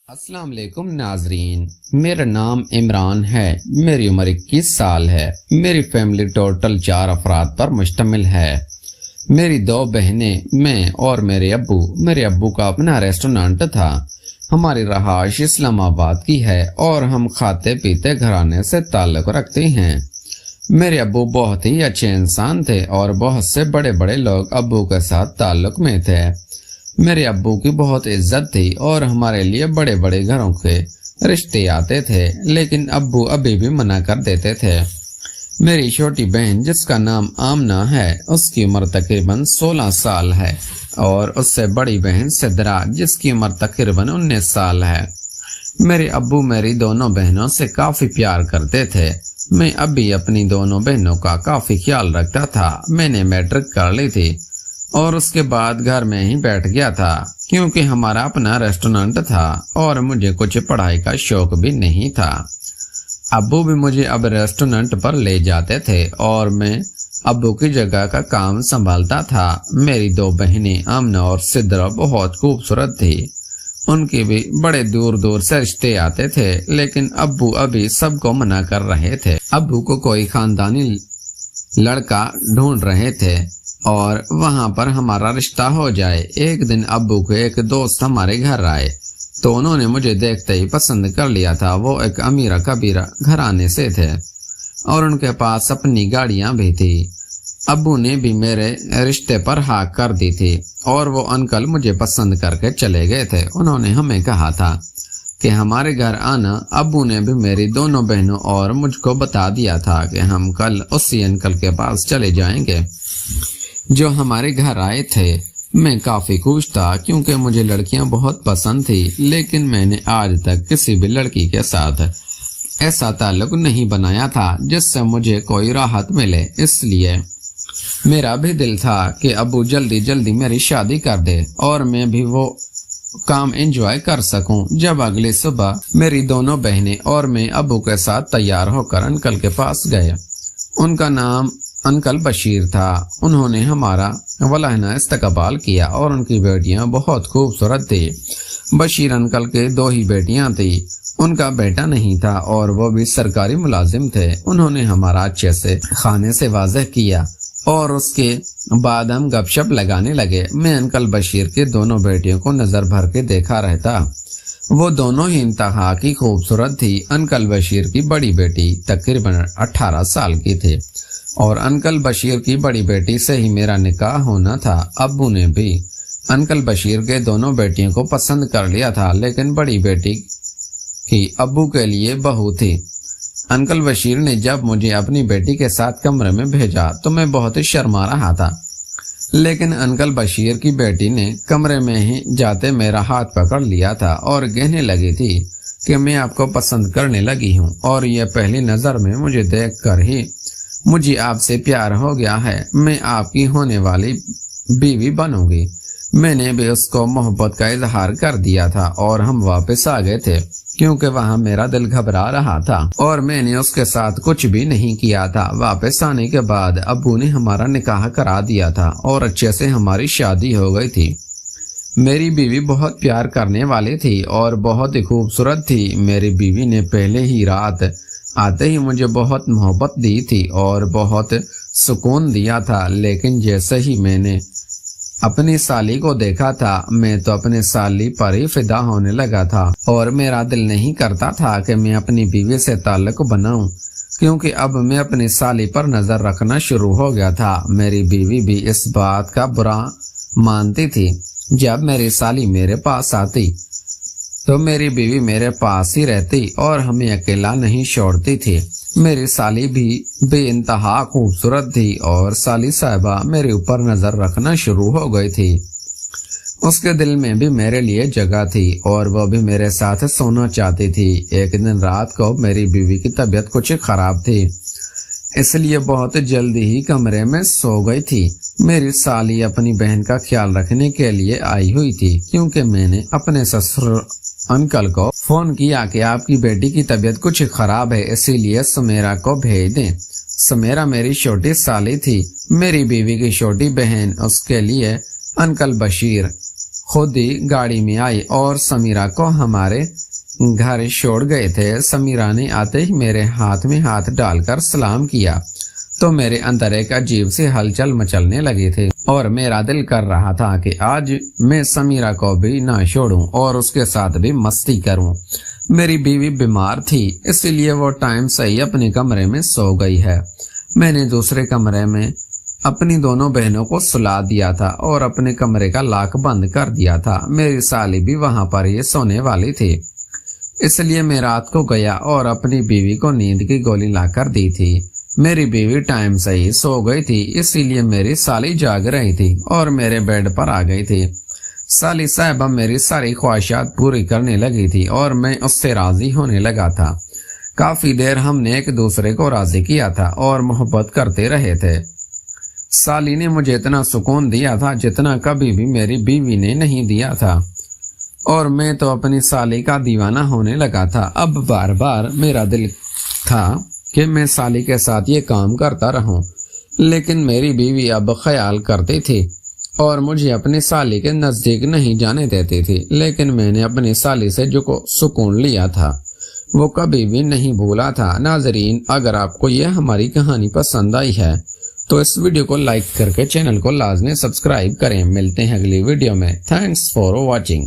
السلام علیکم ناظرین، میرا نام عمران ہے، میری عمر 21 سال ہے۔ میری فیملی ٹوٹل 4 افراد پر مشتمل ہے۔ میری 2 بہنیں، میں اور میرے ابو کا اپنا ریسٹورانٹ تھا۔ ہماری رہائش اسلام آباد کی ہے اور ہم کھاتے پیتے گھرانے سے تعلق رکھتے ہیں۔ میرے ابو بہت ہی اچھے انسان تھے اور بہت سے بڑے بڑے لوگ ابو کے ساتھ تعلق میں تھے۔ میرے ابو کی بہت عزت تھی اور ہمارے لیے بڑے بڑے گھروں کے رشتے آتے تھے، لیکن ابو ابھی بھی منع کر دیتے تھے۔ میری چھوٹی بہن جس کا نام آمنہ ہے، اس کی عمر تقریباً 16 سال ہے، اور اس سے بڑی بہن سدرا جس کی عمر تقریباً 19 سال ہے۔ میرے ابو میری دونوں بہنوں سے کافی پیار کرتے تھے۔ میں ابھی اپنی دونوں بہنوں کا کافی خیال رکھتا تھا۔ میں نے میٹرک کر لی تھی اور اس کے بعد گھر میں ہی بیٹھ گیا تھا، کیونکہ ہمارا اپنا ریسٹورانٹ تھا اور مجھے کچھ پڑھائی کا شوق بھی نہیں تھا۔ ابو بھی مجھے اب ریسٹورانٹ پر لے جاتے تھے اور میں ابو کی جگہ کا کام سنبھالتا تھا۔ میری 2 بہنیں آمنہ اور سدرا بہت خوبصورت تھی۔ ان کی بھی بڑے دور دور سے رشتے آتے تھے، لیکن ابو ابھی سب کو منع کر رہے تھے۔ ابو کو کوئی خاندانی لڑکا ڈھونڈ رہے تھے اور وہاں پر ہمارا رشتہ ہو جائے۔ ایک دن ابو کے ایک دوست ہمارے گھر آئے تو انہوں نے مجھے دیکھتے ہی پسند کر لیا تھا۔ وہ ایک امیر کبیرہ گھرانے سے تھے اور ان کے پاس اپنی گاڑیاں بھی تھی۔ ابو نے بھی میرے رشتے پر ہاں کر دی تھی اور وہ انکل مجھے پسند کر کے چلے گئے تھے۔ انہوں نے ہمیں کہا تھا کہ ہمارے گھر آنا۔ ابو نے بھی میری دونوں بہنوں اور مجھ کو بتا دیا تھا کہ ہم کل اسی انکل کے پاس چلے جائیں گے جو ہمارے گھر آئے تھے۔ میں کافی خوش تھا کیونکہ مجھے لڑکیاں بہت پسند تھی، لیکن میں نے آج تک کسی بھی لڑکی کے ساتھ ایسا تعلق نہیں بنایا تھا جس سے مجھے کوئی راحت ملے۔ اس لیے میرا بھی دل تھا کہ ابو جلدی جلدی میری شادی کر دے اور میں بھی وہ کام انجوائے کر سکوں۔ جب اگلی صبح میری دونوں بہنیں اور میں ابو کے ساتھ تیار ہو کر انکل کے پاس گئے۔ ان کا نام انکل بشیر تھا۔ انہوں نے ہمارا والہانہ استقبال کیا اور ان کی بیٹیاں بہت خوبصورت تھی۔ بشیر انکل کے 2 ہی بیٹیاں تھی، ان کا بیٹا نہیں تھا اور وہ بھی سرکاری ملازم تھے۔ انہوں نے ہمارا اچھے سے کھانے سے واضح کیا اور اس کے بعد ہم گپ شپ لگانے لگے۔ میں انکل بشیر کے دونوں بیٹیوں کو نظر بھر کے دیکھا رہتا۔ وہ دونوں ہی انتہا کی خوبصورت تھی۔ انکل بشیر کی بڑی بیٹی تقریباً 18 سال کی تھی اور انکل بشیر کی بڑی بیٹی سے ہی میرا نکاح ہونا تھا۔ ابو نے بھی انکل بشیر کے دونوں بیٹیوں کو پسند کر لیا تھا، لیکن بڑی بیٹی کی ابو کے لیے بہو تھی۔ انکل بشیر نے جب مجھے اپنی بیٹی کے ساتھ کمرے میں بھیجا تو میں بہت شرما رہا تھا، لیکن انکل بشیر کی بیٹی نے کمرے میں ہی جاتے میرا ہاتھ پکڑ لیا تھا اور کہنے لگی تھی کہ میں آپ کو پسند کرنے لگی ہوں اور یہ پہلی نظر میں مجھے دیکھ کر ہی مجھے آپ سے پیار ہو گیا ہے۔ میں آپ کی ہونے والی بیوی بنوں گی۔ میں نے بھی اس کو محبت کا اظہار کر دیا تھا اور ہم واپس آ گئے تھے کیونکہ وہاں میرا دل گھبرا رہا تھا اور میں نے اس کے ساتھ کچھ بھی نہیں کیا تھا۔ واپس آنے کے بعد ابو نے ہمارا نکاح کرا دیا تھا اور اچھے سے ہماری شادی ہو گئی تھی۔ میری بیوی بہت پیار کرنے والی تھی اور بہت ہی خوبصورت تھی۔ میری بیوی نے پہلے ہی رات آتے ہی مجھے بہت محبت دی تھی اور بہت سکون دیا تھا، لیکن جیسے ہی میں نے اپنی سالی کو دیکھا تھا میں تو اپنے سالی پر ہی فدا ہونے لگا تھا اور میرا دل نہیں کرتا تھا کہ میں اپنی بیوی سے تعلق بناؤں، کیونکہ اب میں اپنی سالی پر نظر رکھنا شروع ہو گیا تھا۔ میری بیوی بھی اس بات کا برا مانتی تھی۔ جب میری سالی میرے پاس آتی تو میری بیوی میرے پاس ہی رہتی اور ہمیں اکیلا نہیں چھوڑتی تھی۔ میری سالی بھی بے انتہا خوبصورت تھی اور سالی صاحبہ میرے اوپر نظر رکھنا شروع ہو گئی تھی۔ اس کے دل میں بھی میرے لیے جگہ تھی اور وہ بھی میرے ساتھ سونا چاہتی تھی۔ ایک دن رات کو میری بیوی کی طبیعت کچھ خراب تھی، اس لیے بہت جلدی ہی کمرے میں سو گئی تھی۔ میری سالی اپنی بہن کا خیال رکھنے کے لیے آئی ہوئی تھی، کیونکہ میں نے اپنے سسر انکل کو فون کیا کہ آپ کی بیٹی کی طبیعت کچھ خراب ہے، اسی لیے سمیرا کو بھیج دیں۔ سمیرا میری چھوٹی سالی تھی، میری بیوی کی چھوٹی بہن۔ اس کے لیے انکل بشیر خود ہی گاڑی میں آئی اور سمیرہ کو ہمارے گھر چھوڑ گئے تھے۔ سمیرہ نے آتے ہی میرے ہاتھ میں ہاتھ ڈال کر سلام کیا تو میرے اندر ایک عجیب سی ہلچل مچلنے لگی تھی اور میرا دل کر رہا تھا کہ آج میں سمیرہ کو بھی نہ چھوڑوں اور اس کے ساتھ بھی مستی کروں۔ میری بیوی بیمار تھی، اس لیے وہ ٹائم سے ہی اپنے کمرے میں سو گئی ہے۔ میں نے دوسرے کمرے میں اپنی دونوں بہنوں کو سلا دیا تھا اور اپنے کمرے کا لاک بند کر دیا تھا۔ میری سالی بھی وہاں پر ہی سونے والی تھی، اس لیے میں رات کو گیا اور اپنی بیوی کو نیند کی گولی لا کر دی تھی۔ میری بیوی ٹائم سے ہی سو گئی تھی، اسی لیے میری سالی جاگ رہی تھی اور میرے بیڈ پر آ گئی تھی۔ سالی صاحبہ میری ساری خواہشات پوری کرنے لگی تھی اور میں اس سے راضی ہونے لگا تھا۔ کافی دیر ہم نے ایک دوسرے کو راضی کیا تھا اور محبت کرتے رہے تھے۔ سالی نے مجھے اتنا سکون دیا تھا جتنا کبھی بھی میری بیوی نے نہیں دیا تھا، اور میں تو اپنی سالی کا دیوانہ ہونے لگا تھا۔ اب بار بار میرا دل تھا کہ میں سالی کے ساتھ یہ کام کرتا رہوں، لیکن میری بیوی اب خیال کرتی تھی اور مجھے اپنی سالی کے نزدیک نہیں جانے دیتی تھی۔ لیکن میں نے اپنی سالی سے جو سکون لیا تھا وہ کبھی بھی نہیں بھولا تھا۔ ناظرین، اگر آپ کو یہ ہماری کہانی پسند آئی ہے تو اس ویڈیو کو لائک کر کے چینل کو لازمی سبسکرائب کریں۔ ملتے ہیں اگلی ویڈیو میں۔ Thanks for watching.